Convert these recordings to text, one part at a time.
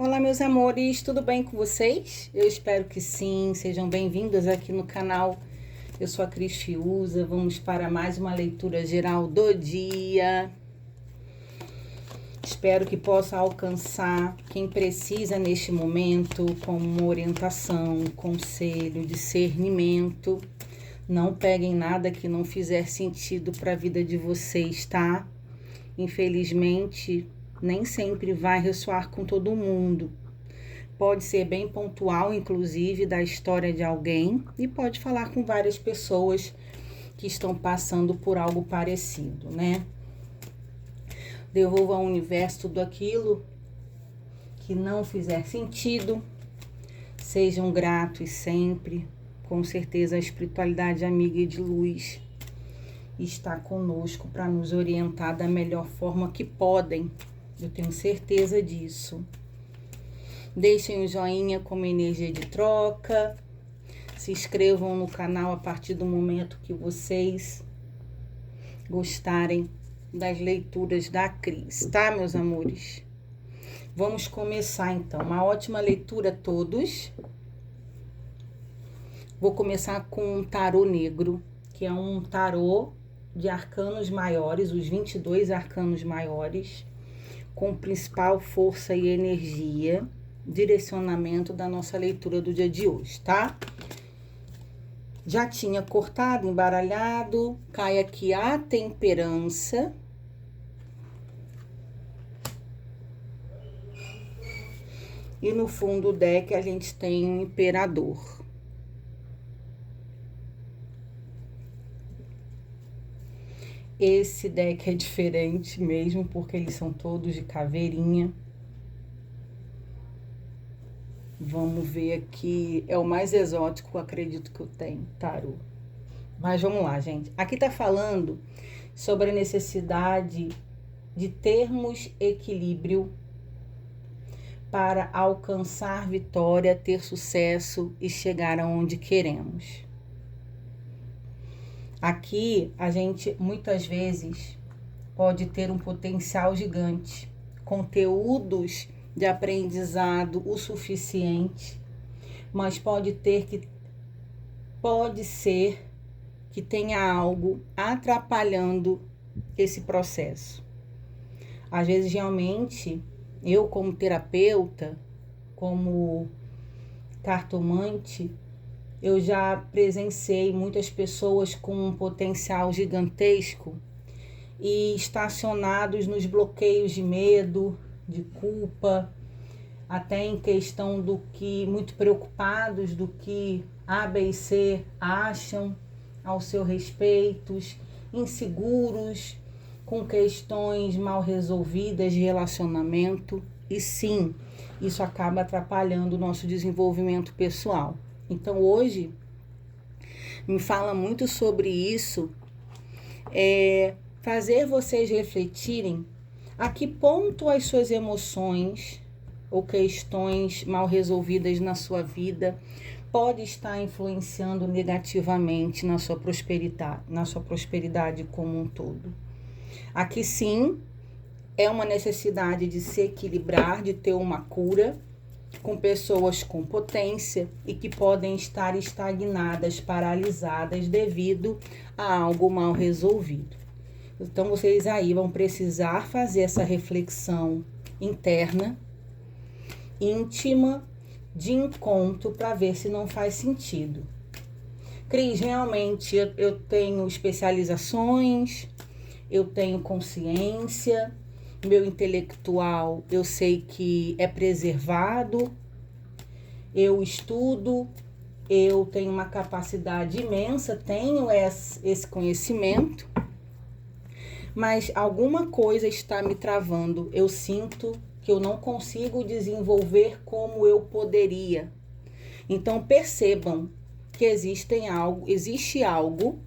Olá, meus amores, tudo bem com vocês? Eu espero que sim, sejam bem-vindos aqui no canal. Eu sou a Cris Fiuza, vamos para mais uma leitura geral do dia. Espero que possa alcançar quem precisa neste momento com uma orientação, conselho, discernimento. Não peguem nada que não fizer sentido para a vida de vocês, tá? Infelizmente, nem sempre vai ressoar com todo mundo. Pode ser bem pontual, inclusive, da história de alguém, e pode falar com várias pessoas que estão passando por algo parecido, né? Devolva ao universo tudo aquilo que não fizer sentido. Sejam gratos sempre. Com certeza a espiritualidade amiga e de luz está conosco para nos orientar da melhor forma que podem. Eu tenho certeza disso. Deixem o joinha como energia de troca. Se inscrevam no canal a partir do momento que vocês gostarem das leituras da Cris, tá, meus amores? Vamos começar então. Uma ótima leitura a todos. Vou começar com um tarô negro, que é um tarô de arcanos maiores, os 22 arcanos maiores, com principal força e energia, direcionamento da nossa leitura do dia de hoje, tá? Já tinha cortado, embaralhado, cai aqui a temperança. E no fundo do deck a gente tem um imperador. Esse deck é diferente mesmo, porque eles são todos de caveirinha. Vamos ver aqui, é o mais exótico, acredito que eu tenho, tarô. Mas vamos lá, gente. Aqui tá falando sobre a necessidade de termos equilíbrio para alcançar vitória, ter sucesso e chegar aonde queremos. Aqui, a gente muitas vezes pode ter um potencial gigante, conteúdos de aprendizado o suficiente, mas pode ser que tenha algo atrapalhando esse processo. Às vezes, realmente, eu como terapeuta, como cartomante, eu já presenciei muitas pessoas com um potencial gigantesco e estacionados nos bloqueios de medo, de culpa, até em questão do que, muito preocupados do que A, B e C acham ao seu respeito, inseguros, com questões mal resolvidas de relacionamento. E sim, isso acaba atrapalhando o nosso desenvolvimento pessoal. Então, hoje, me fala muito sobre isso, fazer vocês refletirem a que ponto as suas emoções ou questões mal resolvidas na sua vida pode estar influenciando negativamente na sua prosperidade como um todo. Aqui, sim, é uma necessidade de se equilibrar, de ter uma cura, com pessoas com potência e que podem estar estagnadas, paralisadas devido a algo mal resolvido. Então, vocês aí vão precisar fazer essa reflexão interna, íntima, de encontro, para ver se não faz sentido. Cris, realmente eu tenho especializações, eu tenho consciência, meu intelectual eu sei que é preservado, eu estudo, eu tenho uma capacidade imensa, tenho esse conhecimento, mas alguma coisa está me travando. Eu sinto que eu não consigo desenvolver como eu poderia. Então percebam que existe algo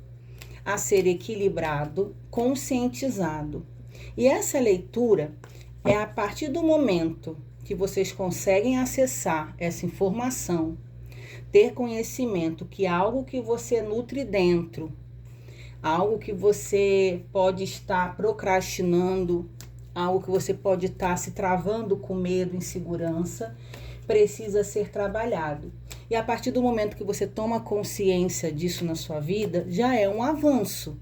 a ser equilibrado, conscientizado. E essa leitura é a partir do momento que vocês conseguem acessar essa informação, ter conhecimento que algo que você nutre dentro, algo que você pode estar procrastinando algo que você pode estar se travando com medo, insegurança, precisa ser trabalhado. E a partir do momento que você toma consciência disso na sua vida, já é um avanço.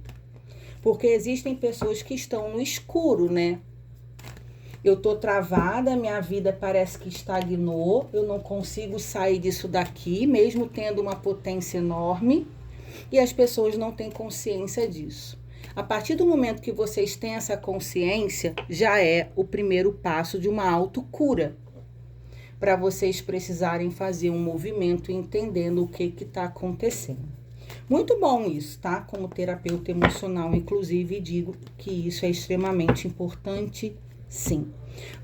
Porque existem pessoas que estão no escuro, né? Eu tô travada, minha vida parece que estagnou, eu não consigo sair disso daqui, mesmo tendo uma potência enorme, e as pessoas não têm consciência disso. A partir do momento que vocês têm essa consciência, já é o primeiro passo de uma autocura, para vocês precisarem fazer um movimento entendendo o que está acontecendo. Muito bom isso, tá? Como terapeuta emocional, inclusive, digo que isso é extremamente importante, sim.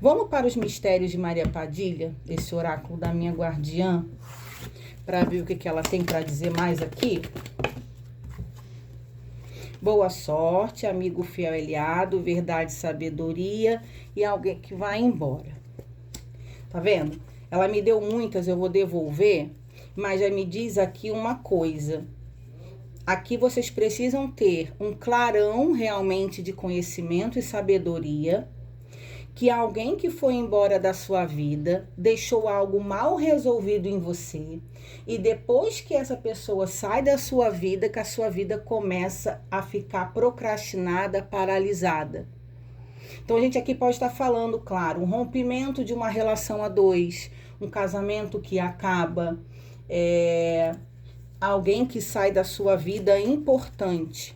Vamos para os mistérios de Maria Padilha, esse oráculo da minha guardiã, para ver o que ela tem para dizer mais aqui. Boa sorte, amigo fiel aliado, verdade, sabedoria e alguém que vai embora. Tá vendo? Ela me deu muitas, eu vou devolver, mas já me diz aqui uma coisa. Aqui vocês precisam ter um clarão realmente de conhecimento e sabedoria, que alguém que foi embora da sua vida deixou algo mal resolvido em você, e depois que essa pessoa sai da sua vida, que a sua vida começa a ficar procrastinada, paralisada. Então a gente aqui pode estar falando, claro, um rompimento de uma relação a dois, um casamento que acaba, alguém que sai da sua vida importante.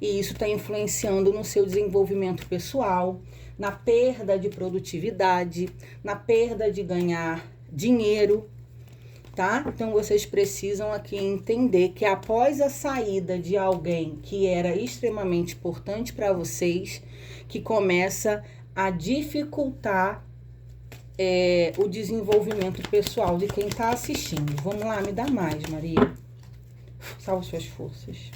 E isso está influenciando no seu desenvolvimento pessoal, na perda de produtividade, na perda de ganhar dinheiro, tá? Então vocês precisam aqui entender que após a saída de alguém que era extremamente importante para vocês, que começa a dificultar o desenvolvimento pessoal de quem está assistindo. Vamos lá, me dá mais, Maria. Salve suas forças.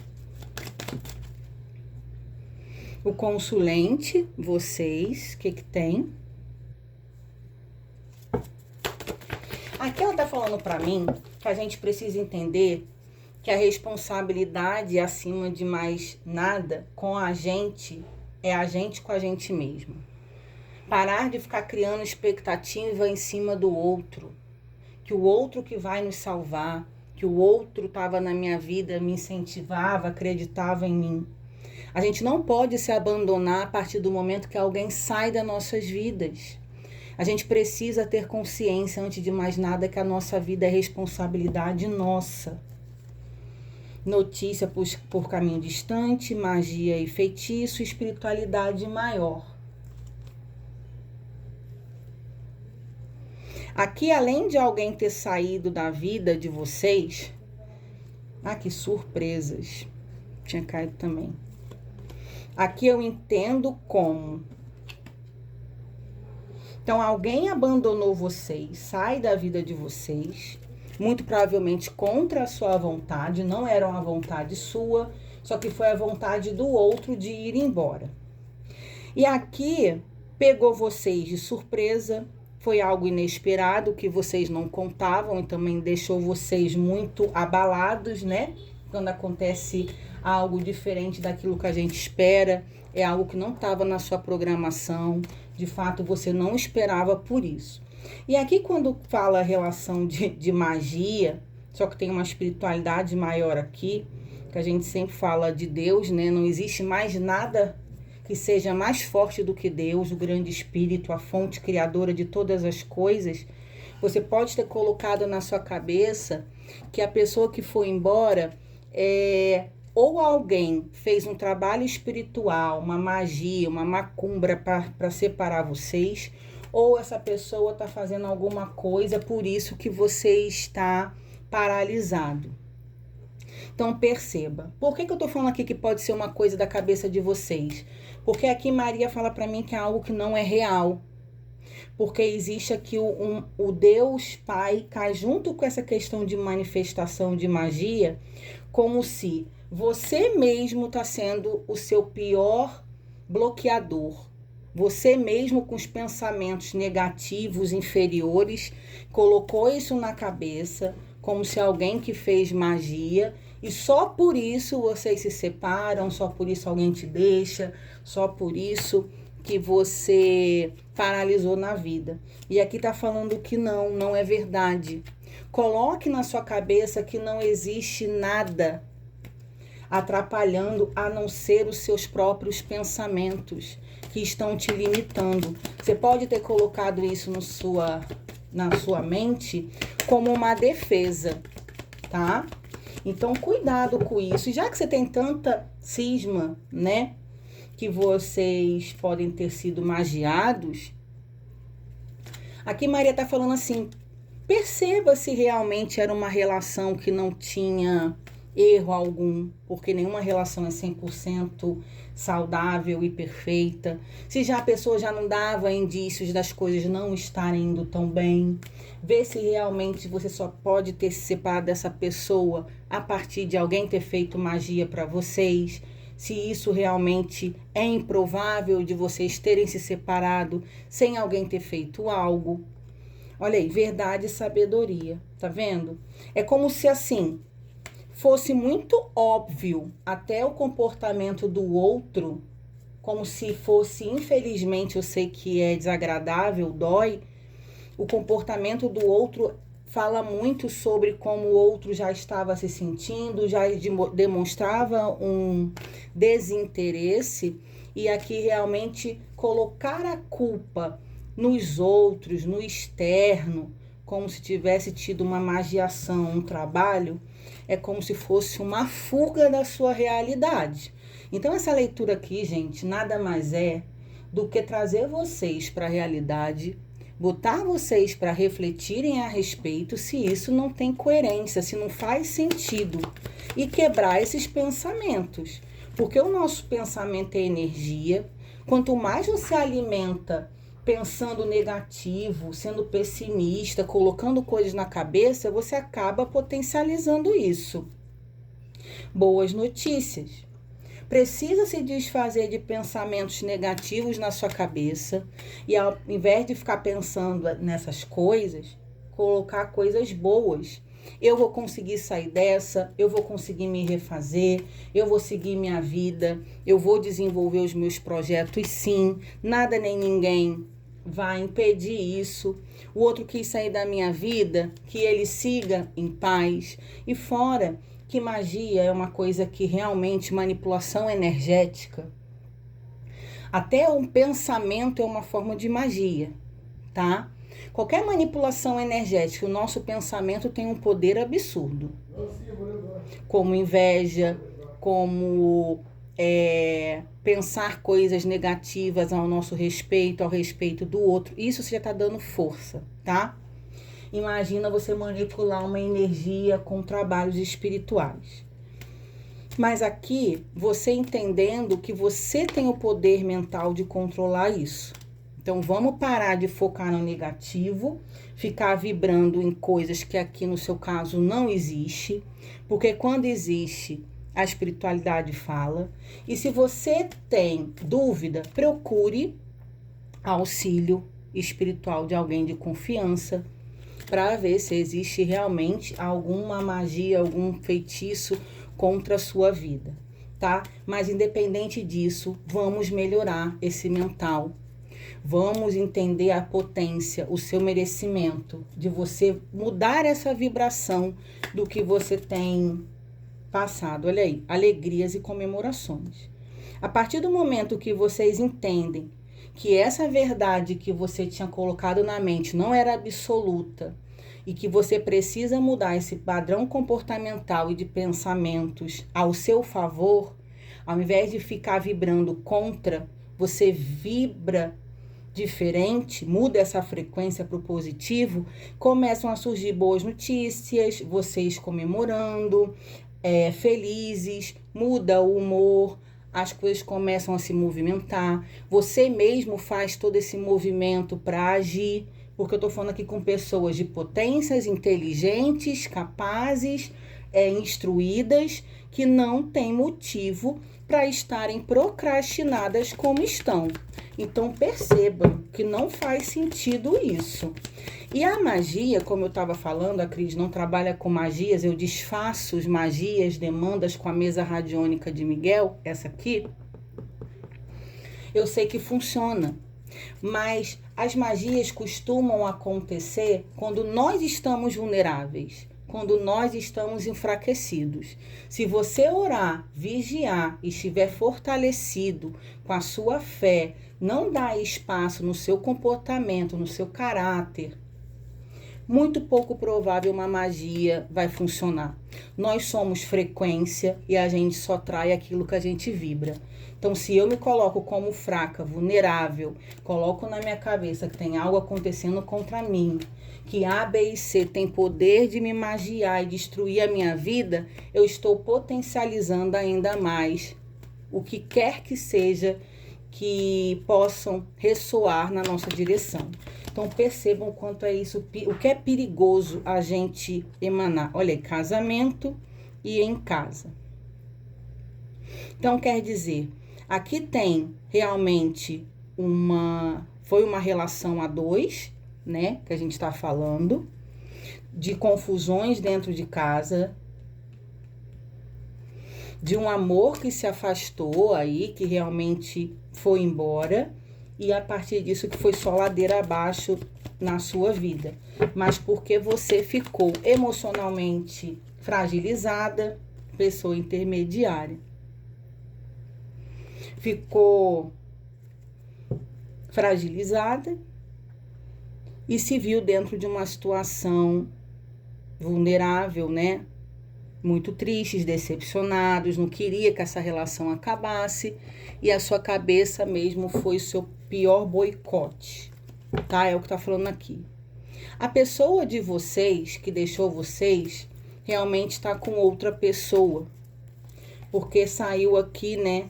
O consulente, vocês, o que tem? Aqui ela tá falando pra mim que a gente precisa entender que a responsabilidade acima de mais nada com a gente é a gente com a gente mesmo. Parar de ficar criando expectativa em cima do outro, que o outro que vai nos salvar, que o outro estava na minha vida, me incentivava, acreditava em mim. A gente não pode se abandonar a partir do momento que alguém sai das nossas vidas. A gente precisa ter consciência, antes de mais nada, que a nossa vida é responsabilidade nossa. Notícia por caminho distante, magia e feitiço, espiritualidade maior. Aqui, além de alguém ter saído da vida de vocês, que surpresas, tinha caído também. Aqui eu entendo como. Então, alguém abandonou vocês, sai da vida de vocês, muito provavelmente contra a sua vontade, não era uma vontade sua, só que foi a vontade do outro de ir embora. E aqui pegou vocês de surpresa, foi algo inesperado que vocês não contavam e também deixou vocês muito abalados, né? Quando acontece algo diferente daquilo que a gente espera, é algo que não estava na sua programação, de fato você não esperava por isso. E aqui quando fala relação de magia, só que tem uma espiritualidade maior aqui, que a gente sempre fala de Deus, né? Não existe mais nada que seja mais forte do que Deus, o grande espírito, a fonte criadora de todas as coisas. Você pode ter colocado na sua cabeça que a pessoa que foi embora ou alguém fez um trabalho espiritual, uma magia, uma macumbra para separar vocês, ou essa pessoa está fazendo alguma coisa, por isso que você está paralisado. Então perceba, por que eu estou falando aqui que pode ser uma coisa da cabeça de vocês? Porque aqui Maria fala para mim que é algo que não é real. Porque existe aqui o Deus Pai cai junto com essa questão de manifestação de magia, como se você mesmo está sendo o seu pior bloqueador. Você mesmo com os pensamentos negativos, inferiores, colocou isso na cabeça, como se alguém que fez magia, e só por isso vocês se separam, só por isso alguém te deixa, só por isso que você paralisou na vida. E aqui tá falando que não é verdade. Coloque na sua cabeça que não existe nada atrapalhando a não ser os seus próprios pensamentos que estão te limitando. Você pode ter colocado isso na sua mente como uma defesa, tá? Então, cuidado com isso. E já que você tem tanta cisma, né, que vocês podem ter sido magiados, aqui Maria tá falando assim, perceba se realmente era uma relação que não tinha erro algum, porque nenhuma relação é 100% saudável e perfeita. Se já a pessoa já não dava indícios das coisas não estarem indo tão bem, vê se realmente você só pode ter se separado dessa pessoa a partir de alguém ter feito magia para vocês. Se isso realmente é improvável de vocês terem se separado sem alguém ter feito algo. Olha aí, verdade e sabedoria, tá vendo? É como se assim fosse muito óbvio até o comportamento do outro, como se fosse, infelizmente, eu sei que é desagradável, dói, o comportamento do outro fala muito sobre como o outro já estava se sentindo, já demonstrava um desinteresse, e aqui realmente colocar a culpa nos outros, no externo, como se tivesse tido uma magiação, um trabalho, é como se fosse uma fuga da sua realidade. Então essa leitura aqui, gente, nada mais é do que trazer vocês para a realidade, botar vocês para refletirem a respeito se isso não tem coerência, se não faz sentido, e quebrar esses pensamentos. Porque o nosso pensamento é energia. Quanto mais você alimenta pensando negativo, sendo pessimista, colocando coisas na cabeça, você acaba potencializando isso. Boas notícias. Precisa se desfazer de pensamentos negativos na sua cabeça e, ao invés de ficar pensando nessas coisas, colocar coisas boas. Eu vou conseguir sair dessa, eu vou conseguir me refazer, eu vou seguir minha vida, eu vou desenvolver os meus projetos, sim, nada nem ninguém vai impedir isso. O outro quis sair da minha vida, que ele siga em paz. E fora que magia é uma coisa que realmente, manipulação energética, até um pensamento é uma forma de magia, tá? Qualquer manipulação energética, o nosso pensamento tem um poder absurdo. Como inveja, como pensar coisas negativas ao nosso respeito, ao respeito do outro. Isso você já está dando força, tá? Imagina você manipular uma energia com trabalhos espirituais. Mas aqui, você entendendo que você tem o poder mental de controlar isso. Então, vamos parar de focar no negativo, ficar vibrando em coisas que aqui no seu caso não existe, porque quando existe, a espiritualidade fala. E se você tem dúvida, procure auxílio espiritual de alguém de confiança para ver se existe realmente alguma magia, algum feitiço contra a sua vida, tá? Mas independente disso, vamos melhorar esse mental. Vamos entender a potência, o seu merecimento de você mudar essa vibração do que você tem passado. Olha aí, alegrias e comemorações. A partir do momento que vocês entendem que essa verdade que você tinha colocado na mente não era absoluta e que você precisa mudar esse padrão comportamental e de pensamentos ao seu favor, ao invés de ficar vibrando contra, você vibra diferente, muda essa frequência para o positivo, começam a surgir boas notícias, vocês comemorando, felizes, muda o humor, as coisas começam a se movimentar, você mesmo faz todo esse movimento para agir, porque eu estou falando aqui com pessoas de potências, inteligentes, capazes, instruídas, que não têm motivo para estarem procrastinadas como estão. Então percebam que não faz sentido isso. E a magia, como eu estava falando, a Cris não trabalha com magias, eu desfaço as magias, demandas com a mesa radiônica de Miguel, essa aqui. Eu sei que funciona. Mas as magias costumam acontecer quando nós estamos vulneráveis, quando nós estamos enfraquecidos. Se você orar, vigiar e estiver fortalecido com a sua fé, não dá espaço no seu comportamento, no seu caráter, muito pouco provável uma magia vai funcionar. Nós somos frequência e a gente só atrai aquilo que a gente vibra. Então, se eu me coloco como fraca, vulnerável, coloco na minha cabeça que tem algo acontecendo contra mim, que A, B e C tem poder de me magiar e destruir a minha vida, eu estou potencializando ainda mais o que quer que seja que possam ressoar na nossa direção. Então, percebam o quanto é isso, o que é perigoso a gente emanar. Olha aí, casamento e em casa. Então, quer dizer, aqui tem realmente foi uma relação a dois, né, que a gente está falando, de confusões dentro de casa, de um amor que se afastou aí, que realmente foi embora, e a partir disso que foi só ladeira abaixo na sua vida. Mas porque você ficou emocionalmente fragilizada, pessoa intermediária. Ficou fragilizada e se viu dentro de uma situação vulnerável, né? Muito tristes, decepcionados, não queria que essa relação acabasse e a sua cabeça mesmo foi o seu pior boicote, tá? É o que tá falando aqui. A pessoa de vocês, que deixou vocês, realmente está com outra pessoa, porque saiu aqui, né,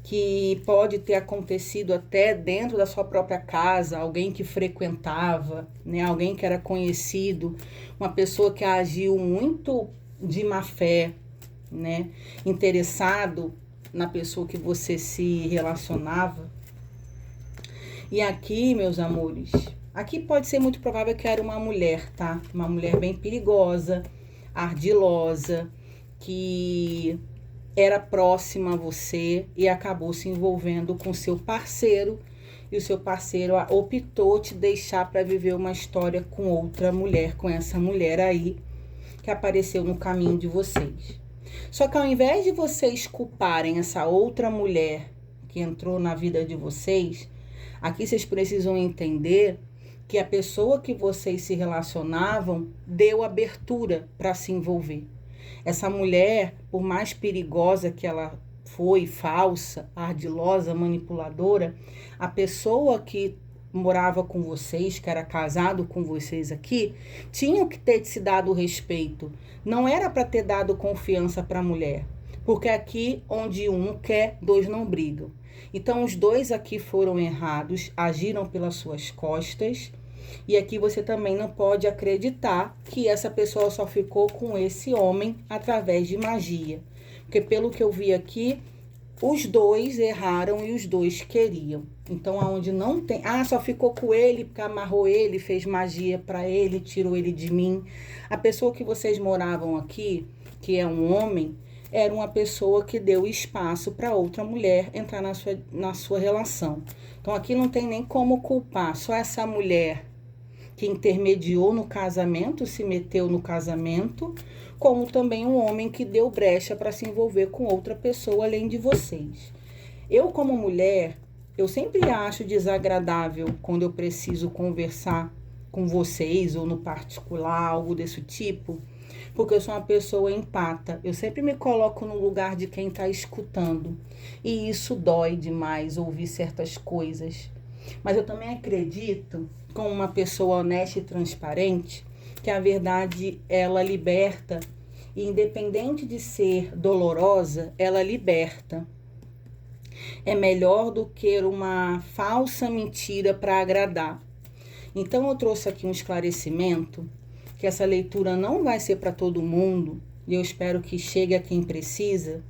que pode ter acontecido até dentro da sua própria casa, alguém que frequentava, né, alguém que era conhecido, uma pessoa que agiu muito de má fé, né, interessado na pessoa que você se relacionava. E aqui, meus amores, aqui pode ser muito provável que era uma mulher, tá? Uma mulher bem perigosa, ardilosa, que era próxima a você e acabou se envolvendo com seu parceiro, e o seu parceiro optou te deixar para viver uma história com outra mulher, com essa mulher aí que apareceu no caminho de vocês. Só que ao invés de vocês culparem essa outra mulher que entrou na vida de vocês, aqui vocês precisam entender que a pessoa que vocês se relacionavam deu abertura para se envolver. Essa mulher, por mais perigosa que ela foi, falsa, ardilosa, manipuladora, a pessoa que morava com vocês, que era casado com vocês aqui, tinha que ter se dado respeito. Não era para ter dado confiança para a mulher, porque aqui onde um quer, dois não brigam. Então os dois aqui foram errados, agiram pelas suas costas, e aqui você também não pode acreditar que essa pessoa só ficou com esse homem através de magia, porque pelo que eu vi aqui, os dois erraram e os dois queriam. Então, aonde não tem... só ficou com ele porque amarrou ele, fez magia para ele, tirou ele de mim. A pessoa que vocês moravam aqui, que é um homem, era uma pessoa que deu espaço para outra mulher entrar na sua relação. Então, aqui não tem nem como culpar. Só essa mulher que intermediou no casamento, se meteu no casamento, como também um homem que deu brecha para se envolver com outra pessoa além de vocês. Eu, como mulher, eu sempre acho desagradável quando eu preciso conversar com vocês ou no particular, algo desse tipo, porque eu sou uma pessoa empata. Eu sempre me coloco no lugar de quem está escutando. E isso dói demais, ouvir certas coisas. Mas eu também acredito, como uma pessoa honesta e transparente, que a verdade, ela liberta, e independente de ser dolorosa, ela liberta. É melhor do que uma falsa mentira para agradar. Então eu trouxe aqui um esclarecimento, que essa leitura não vai ser para todo mundo, e eu espero que chegue a quem precisa,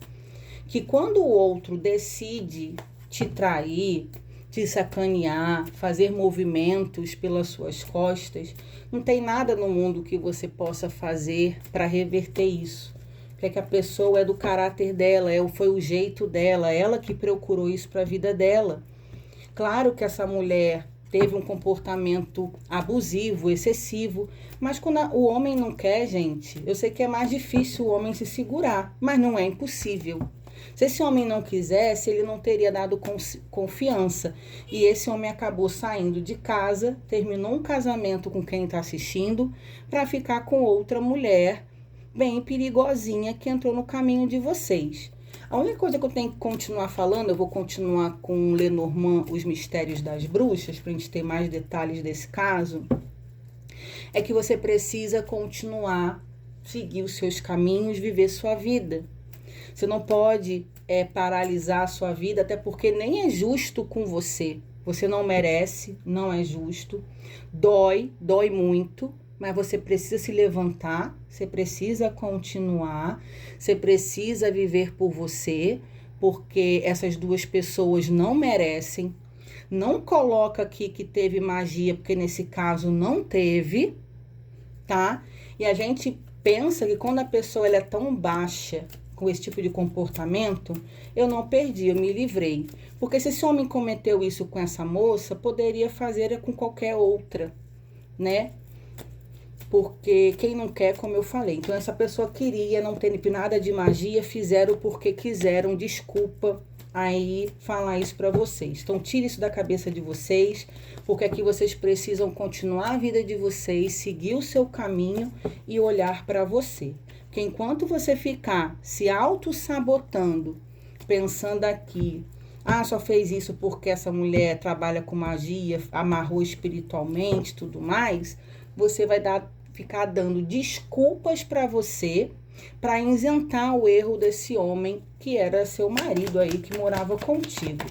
que quando o outro decide te trair, te sacanear, fazer movimentos pelas suas costas, não tem nada no mundo que você possa fazer para reverter isso. que a pessoa é do caráter dela, foi o jeito dela, ela que procurou isso para a vida dela. Claro que essa mulher teve um comportamento abusivo, excessivo, mas quando o homem não quer, gente, eu sei que é mais difícil o homem se segurar, mas não é impossível. Se esse homem não quisesse, ele não teria dado confiança. E esse homem acabou saindo de casa, terminou um casamento com quem está assistindo, para ficar com outra mulher bem perigosinha que entrou no caminho de vocês. A única coisa que eu tenho que continuar falando, eu vou continuar com Lenormand, Os Mistérios das Bruxas, para a gente ter mais detalhes desse caso, é que você precisa continuar, seguir os seus caminhos, viver sua vida. Você não pode paralisar a sua vida, até porque nem é justo com você. Você não merece, não é justo. Dói muito, mas você precisa se levantar, você precisa continuar, você precisa viver por você, porque essas duas pessoas não merecem. Não coloca aqui que teve magia, porque nesse caso não teve, tá? E a gente pensa que quando a pessoa ela é tão baixa, com esse tipo de comportamento, eu não perdi, eu me livrei. Porque se esse homem cometeu isso com essa moça, poderia fazer com qualquer outra, né? Porque quem não quer, como eu falei. Então, essa pessoa queria, não ter nada de magia, fizeram porque quiseram, desculpa aí falar isso para vocês. Então, tire isso da cabeça de vocês, porque aqui vocês precisam continuar a vida de vocês, seguir o seu caminho e olhar para você. Porque enquanto você ficar se auto-sabotando, pensando aqui, só fez isso porque essa mulher trabalha com magia, amarrou espiritualmente, tudo mais, você vai ficar dando desculpas para você, para isentar o erro desse homem que era seu marido aí, que morava contigo.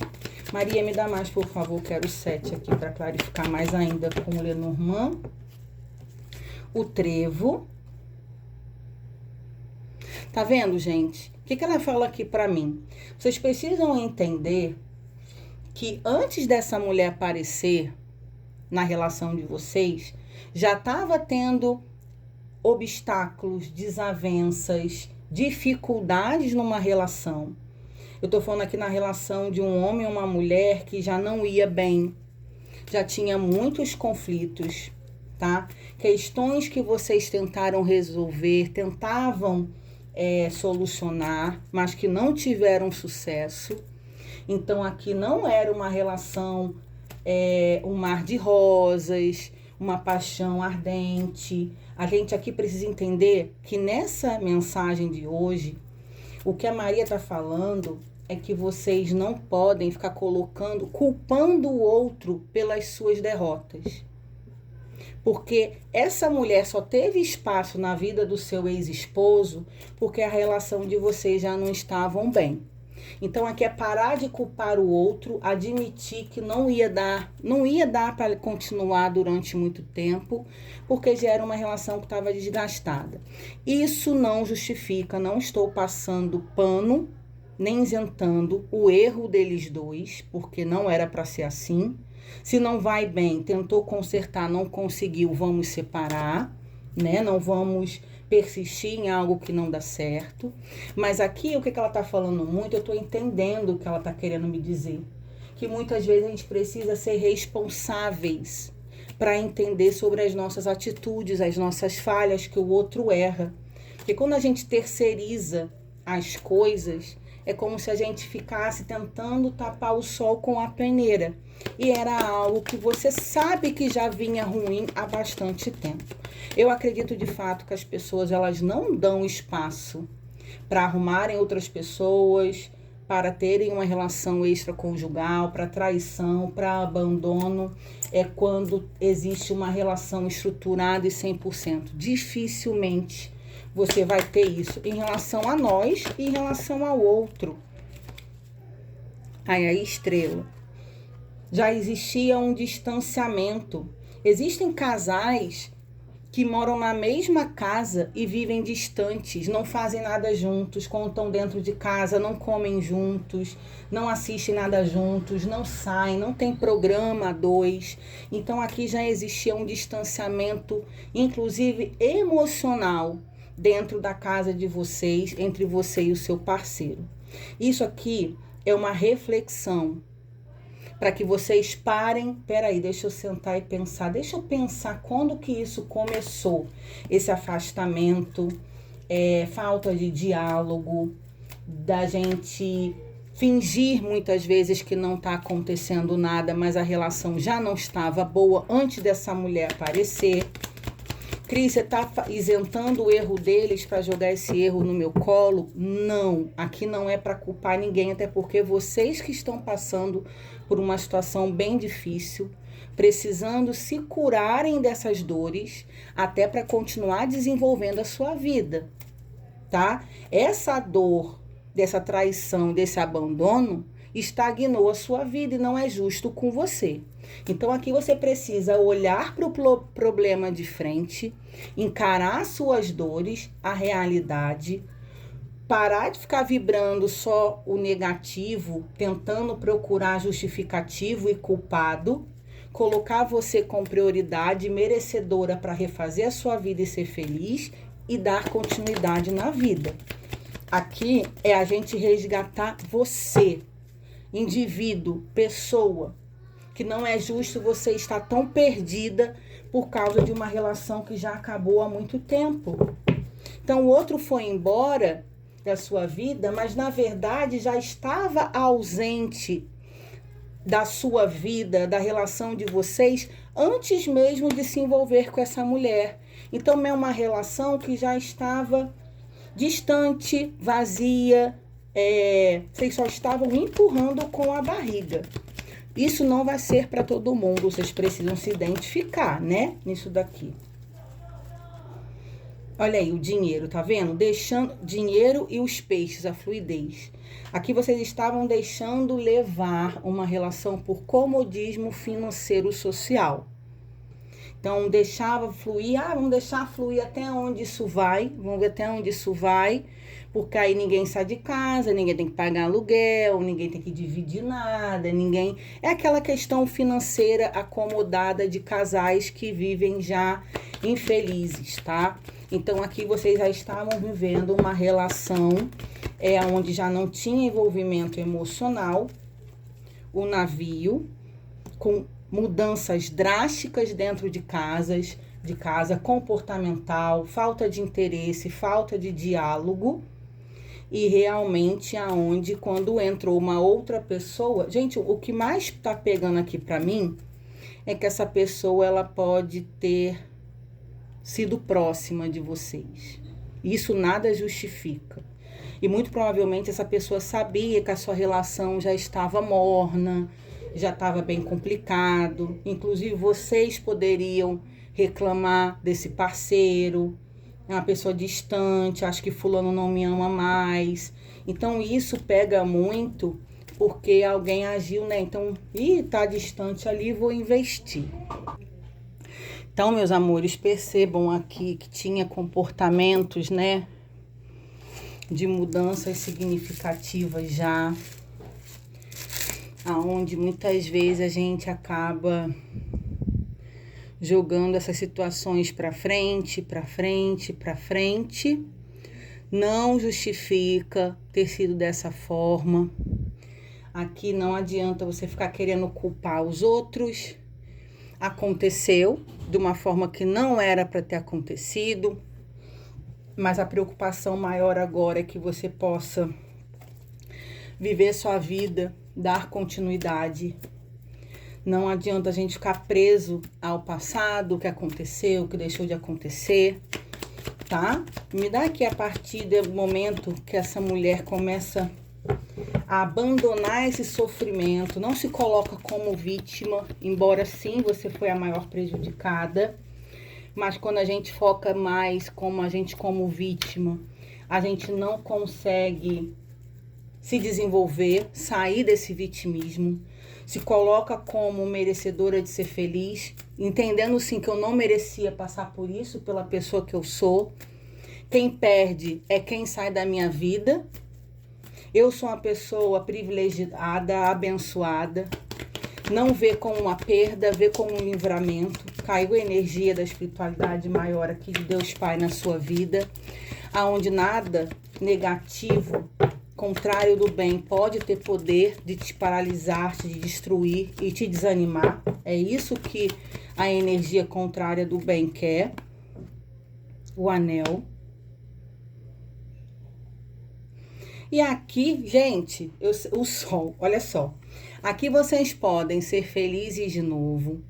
Maria, me dá mais, por favor, quero 7 aqui para clarificar mais ainda com o Lenormand. O trevo. Tá vendo, gente? O que ela fala aqui para mim? Vocês precisam entender que antes dessa mulher aparecer na relação de vocês, já estava tendo obstáculos, desavenças, dificuldades numa relação. Eu tô falando aqui na relação de um homem e uma mulher que já não ia bem, já tinha muitos conflitos, tá? Questões que vocês tentaram resolver, tentavam solucionar, mas que não tiveram sucesso. Então aqui não era uma relação, um mar de rosas, uma paixão ardente. A gente aqui precisa entender que nessa mensagem de hoje, o que a Maria está falando é que vocês não podem ficar culpando o outro pelas suas derrotas. Porque essa mulher só teve espaço na vida do seu ex-esposo porque a relação de vocês já não estavam bem. Então aqui é parar de culpar o outro, admitir que não ia dar para continuar durante muito tempo, porque já era uma relação que estava desgastada. Isso não justifica, não estou passando pano, nem isentando o erro deles dois, porque não era para ser assim. Se não vai bem, tentou consertar, não conseguiu, vamos separar, né? Não vamos persistir em algo que não dá certo. Mas aqui, o que ela tá falando muito, eu tô entendendo o que ela tá querendo me dizer. Que muitas vezes a gente precisa ser responsáveis para entender sobre as nossas atitudes, as nossas falhas, que o outro erra. Porque quando a gente terceiriza as coisas, é como se a gente ficasse tentando tapar o sol com a peneira. E era algo que você sabe que já vinha ruim há bastante tempo. Eu acredito de fato que as pessoas elas não dão espaço para arrumarem outras pessoas, para terem uma relação extraconjugal, para traição, para abandono. É quando existe uma relação estruturada e 100%. Dificilmente você vai ter isso em relação a nós e em relação ao outro. Aí a estrela. Já existia um distanciamento. Existem casais que moram na mesma casa e vivem distantes, não fazem nada juntos, quando estão dentro de casa, não comem juntos, não assistem nada juntos, não saem, não tem programa a dois. Então aqui já existia um distanciamento, inclusive emocional, dentro da casa de vocês, entre você e o seu parceiro. Isso aqui é uma reflexão para que vocês parem. Peraí, deixa eu sentar e pensar. Deixa eu pensar quando que isso começou. Esse afastamento, falta de diálogo, da gente fingir muitas vezes que não está acontecendo nada, mas a relação já não estava boa antes dessa mulher aparecer. Cris, você está isentando o erro deles para jogar esse erro no meu colo? Não, aqui não é para culpar ninguém, até porque vocês que estão passando por uma situação bem difícil, precisando se curarem dessas dores, até para continuar desenvolvendo a sua vida, tá? Essa dor dessa traição, desse abandono, estagnou a sua vida e não é justo com você. Então aqui você precisa olhar para o problema de frente, encarar suas dores, a realidade, parar de ficar vibrando só o negativo, tentando procurar justificativo e culpado, colocar você com prioridade merecedora para refazer a sua vida e ser feliz e dar continuidade na vida. Aqui é a gente resgatar você, indivíduo, pessoa, que não é justo você estar tão perdida por causa de uma relação que já acabou há muito tempo. Então o outro foi embora da sua vida, mas na verdade já estava ausente da sua vida, da relação de vocês, antes mesmo de se envolver com essa mulher. Então é uma relação que já estava distante, vazia, vocês só estavam empurrando com a barriga. Isso não vai ser para todo mundo, vocês precisam se identificar, né? Nisso daqui. Olha aí o dinheiro, tá vendo? Deixando dinheiro e os peixes, a fluidez. Aqui vocês estavam deixando levar uma relação por comodismo financeiro social. Então, deixava fluir, vamos deixar fluir até onde isso vai, vamos ver até onde isso vai, porque aí ninguém sai de casa, ninguém tem que pagar aluguel, ninguém tem que dividir nada, ninguém... É aquela questão financeira acomodada de casais que vivem já infelizes, tá? Então, aqui vocês já estavam vivendo uma relação onde já não tinha envolvimento emocional, o navio, com mudanças drásticas dentro de casa, comportamental, falta de interesse, falta de diálogo, e realmente aonde quando entrou uma outra pessoa, gente, o que mais tá pegando aqui pra mim é que essa pessoa ela pode ter sido próxima de vocês. Isso nada justifica. E muito provavelmente essa pessoa sabia que a sua relação já estava morna, já estava bem complicado. Inclusive, vocês poderiam reclamar desse parceiro. É uma pessoa distante, acho que fulano não me ama mais. Então, isso pega muito porque alguém agiu, né? Então, tá distante ali, vou investir. Então, meus amores, percebam aqui que tinha comportamentos, né? De mudanças significativas já, aonde muitas vezes a gente acaba jogando essas situações para frente, para frente, para frente. Não justifica ter sido dessa forma. Aqui não adianta você ficar querendo culpar os outros. Aconteceu de uma forma que não era para ter acontecido, mas a preocupação maior agora é que você possa viver sua vida, dar continuidade. Não adianta a gente ficar preso ao passado, o que aconteceu, o que deixou de acontecer, tá? Me dá aqui a partir do momento que essa mulher começa a abandonar esse sofrimento, não se coloca como vítima, embora sim você foi a maior prejudicada, mas quando a gente foca mais como vítima, a gente não consegue se desenvolver, sair desse vitimismo, se coloca como merecedora de ser feliz, entendendo sim que eu não merecia passar por isso pela pessoa que eu sou. Quem perde é quem sai da minha vida. Eu sou uma pessoa privilegiada, abençoada. Não vê como uma perda, vê como um livramento. caiu a energia da espiritualidade maior aqui de Deus Pai na sua vida, aonde nada negativo, contrário do bem, pode ter poder de te paralisar, de destruir e te desanimar. É isso que a energia contrária do bem quer. O anel. E aqui, gente, o sol, olha só. Aqui vocês podem ser felizes de novo.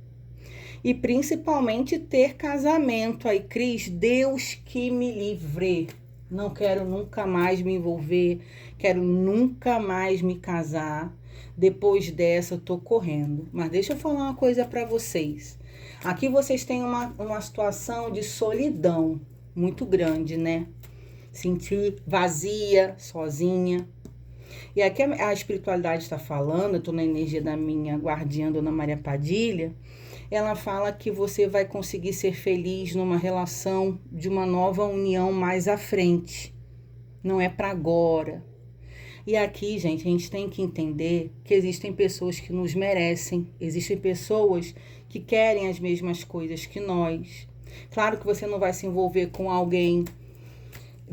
E principalmente ter casamento. Aí, Cris, Deus que me livre. Não quero nunca mais me envolver. Quero nunca mais me casar. Depois dessa, eu tô correndo. Mas deixa eu falar uma coisa para vocês. Aqui vocês têm uma situação de solidão muito grande, né? Sentir vazia, sozinha. E aqui a espiritualidade está falando, eu tô na energia da minha guardiã, Dona Maria Padilha. Ela fala que você vai conseguir ser feliz numa relação de uma nova união mais à frente. Não é para agora. E aqui, gente, a gente tem que entender que existem pessoas que nos merecem. Existem pessoas que querem as mesmas coisas que nós. Claro que você não vai se envolver com alguém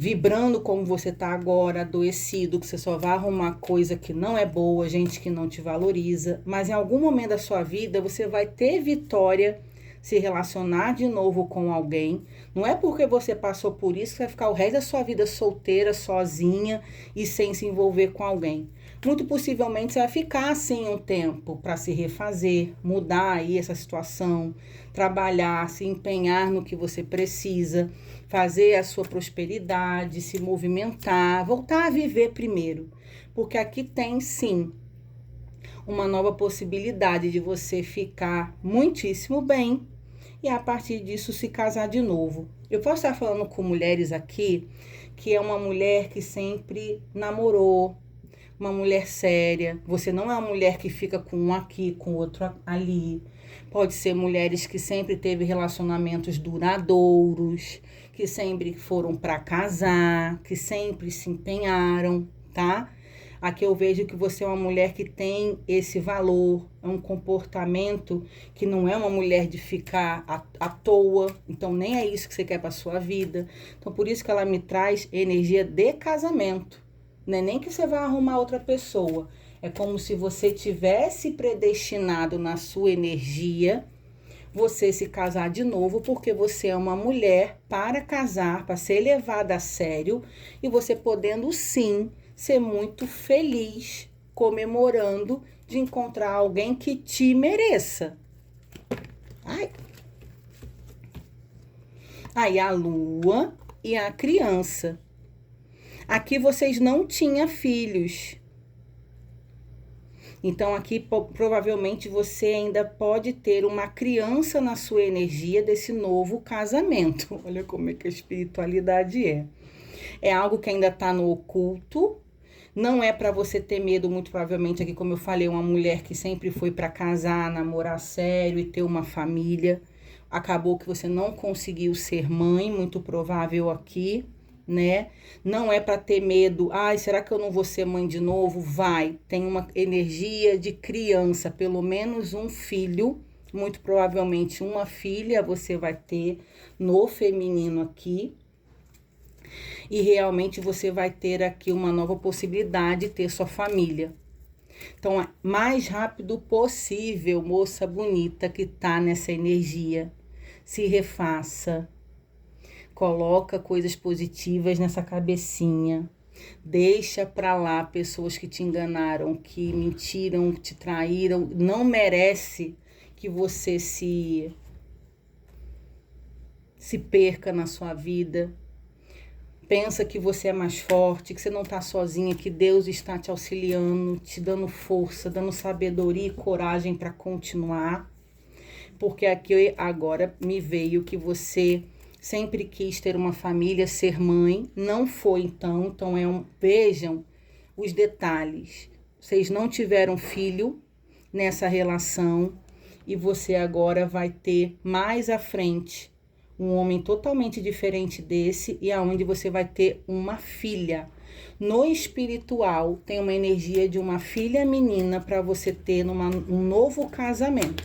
vibrando como você tá agora, adoecido, que você só vai arrumar coisa que não é boa, gente que não te valoriza. Mas em algum momento da sua vida, você vai ter vitória, se relacionar de novo com alguém. Não é porque você passou por isso que vai ficar o resto da sua vida solteira, sozinha e sem se envolver com alguém. Muito possivelmente você vai ficar assim um tempo para se refazer, mudar aí essa situação, trabalhar, se empenhar no que você precisa, fazer a sua prosperidade, se movimentar, voltar a viver primeiro. Porque aqui tem sim uma nova possibilidade de você ficar muitíssimo bem e a partir disso se casar de novo. Eu posso estar falando com mulheres aqui que é uma mulher que sempre namorou, uma mulher séria. Você não é uma mulher que fica com um aqui, com outro ali. Pode ser mulheres que sempre teve relacionamentos duradouros, que sempre foram para casar, que sempre se empenharam, tá? Aqui eu vejo que você é uma mulher que tem esse valor, é um comportamento que não é uma mulher de ficar à toa, então nem é isso que você quer para sua vida. Então por isso que ela me traz energia de casamento. Não é nem que você vai arrumar outra pessoa. É como se você tivesse predestinado na sua energia você se casar de novo, porque você é uma mulher para casar, para ser levada a sério, e você podendo sim ser muito feliz, comemorando de encontrar alguém que te mereça. Ai. Aí a lua e a criança. Aqui vocês não tinham filhos. Então aqui provavelmente você ainda pode ter uma criança na sua energia desse novo casamento. Olha como é que a espiritualidade é. É algo que ainda está no oculto. Não é para você ter medo, muito provavelmente aqui, como eu falei, uma mulher que sempre foi para casar, namorar sério e ter uma família. Acabou que você não conseguiu ser mãe, muito provável aqui, né? Não é para ter medo. Ai, será que eu não vou ser mãe de novo? Vai. Tem uma energia de criança, pelo menos um filho, muito provavelmente uma filha você vai ter no feminino aqui. E realmente você vai ter aqui uma nova possibilidade de ter sua família. Então, mais rápido possível, moça bonita que tá nessa energia, se refaça. Coloca coisas positivas nessa cabecinha. Deixa pra lá pessoas que te enganaram, que mentiram, que te traíram. Não merece que você se perca na sua vida. Pensa que você é mais forte, que você não tá sozinha, que Deus está te auxiliando, te dando força, dando sabedoria e coragem para continuar. Porque aqui agora me veio que você sempre quis ter uma família, ser mãe, não foi então. Então vejam os detalhes. Vocês não tiveram filho nessa relação e você agora vai ter mais à frente um homem totalmente diferente desse e aonde você vai ter uma filha. No espiritual, tem uma energia de uma filha menina para você ter um novo casamento.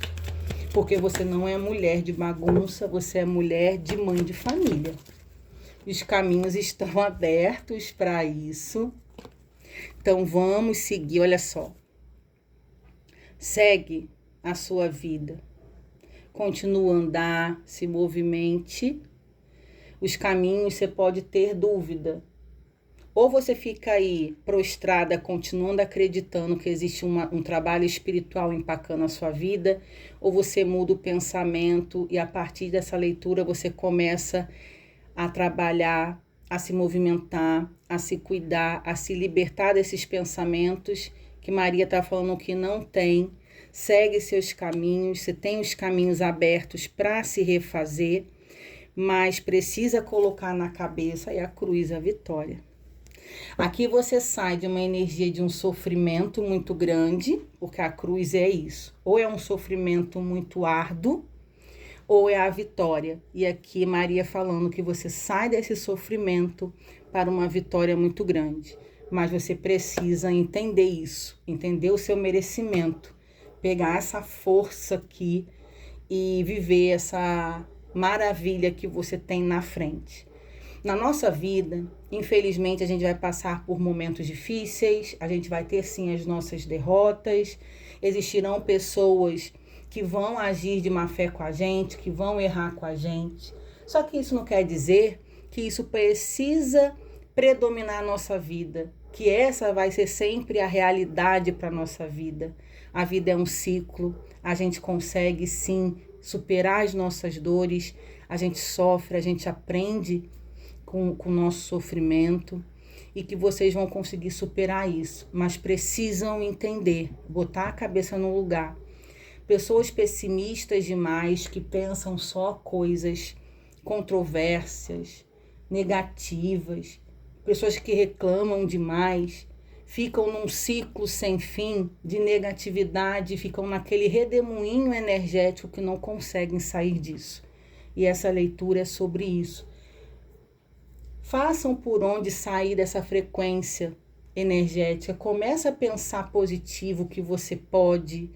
Porque você não é mulher de bagunça, você é mulher de mãe de família. Os caminhos estão abertos para isso. Então vamos seguir, olha só. Segue a sua vida. Continua a andar, se movimente. Os caminhos você pode ter dúvida. Ou você fica aí prostrada, continuando acreditando que existe um trabalho espiritual empacando a sua vida, ou você muda o pensamento e a partir dessa leitura você começa a trabalhar, a se movimentar, a se cuidar, a se libertar desses pensamentos que Maria está falando que não tem. Segue seus caminhos, você tem os caminhos abertos para se refazer, mas precisa colocar na cabeça e a cruz, a vitória. Aqui você sai de uma energia de um sofrimento muito grande, porque a cruz é isso. Ou é um sofrimento muito árduo, ou é a vitória. E aqui Maria falando que você sai desse sofrimento para uma vitória muito grande. Mas você precisa entender isso, entender o seu merecimento, pegar essa força aqui e viver essa maravilha que você tem na frente. Na nossa vida, infelizmente, a gente vai passar por momentos difíceis, a gente vai ter sim as nossas derrotas, existirão pessoas que vão agir de má fé com a gente, que vão errar com a gente. Só que isso não quer dizer que isso precisa predominar a nossa vida, que essa vai ser sempre a realidade para a nossa vida. A vida é um ciclo, a gente consegue sim superar as nossas dores, a gente sofre, a gente aprende com o nosso sofrimento e que vocês vão conseguir superar isso, mas precisam entender, botar a cabeça no lugar. Pessoas pessimistas demais que pensam só coisas controvérsias, negativas, pessoas que reclamam demais, ficam num ciclo sem fim de negatividade, ficam naquele redemoinho energético que não conseguem sair disso. E essa leitura é sobre isso. Façam por onde sair dessa frequência energética. Começa a pensar positivo que você pode.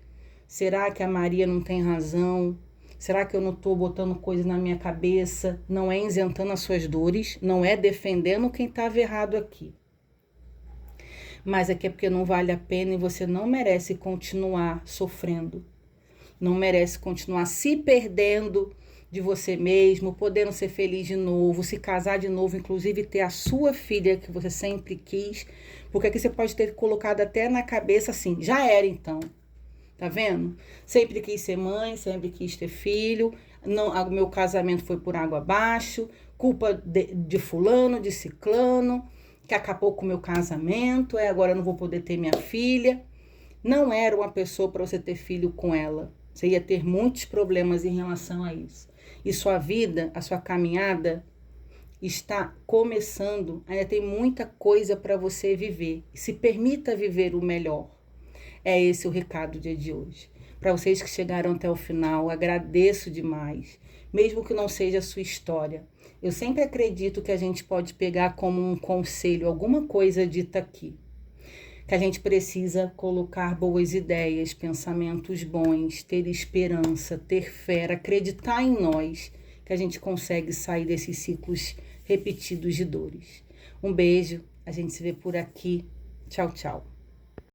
Será que a Maria não tem razão? Será que eu não estou botando coisas na minha cabeça? Não é isentando as suas dores, não é defendendo quem estava errado aqui. Mas aqui é porque não vale a pena e você não merece continuar sofrendo. Não merece continuar se perdendo de você mesmo, podendo ser feliz de novo, se casar de novo, inclusive ter a sua filha que você sempre quis, porque aqui você pode ter colocado até na cabeça assim, já era então, tá vendo? Sempre quis ser mãe, sempre quis ter filho, não, o meu casamento foi por água abaixo, culpa de fulano, de ciclano, que acabou com o meu casamento, agora eu não vou poder ter minha filha. Não era uma pessoa para você ter filho com ela, você ia ter muitos problemas em relação a isso. E sua vida, a sua caminhada está começando, ainda tem muita coisa para você viver. Se permita viver o melhor. É esse o recado do dia de hoje. Para vocês que chegaram até o final, agradeço demais. Mesmo que não seja a sua história. Eu sempre acredito que a gente pode pegar como um conselho alguma coisa dita aqui. Que a gente precisa colocar boas ideias, pensamentos bons, ter esperança, ter fé, acreditar em nós, que a gente consegue sair desses ciclos repetidos de dores. Um beijo, a gente se vê por aqui. Tchau, tchau.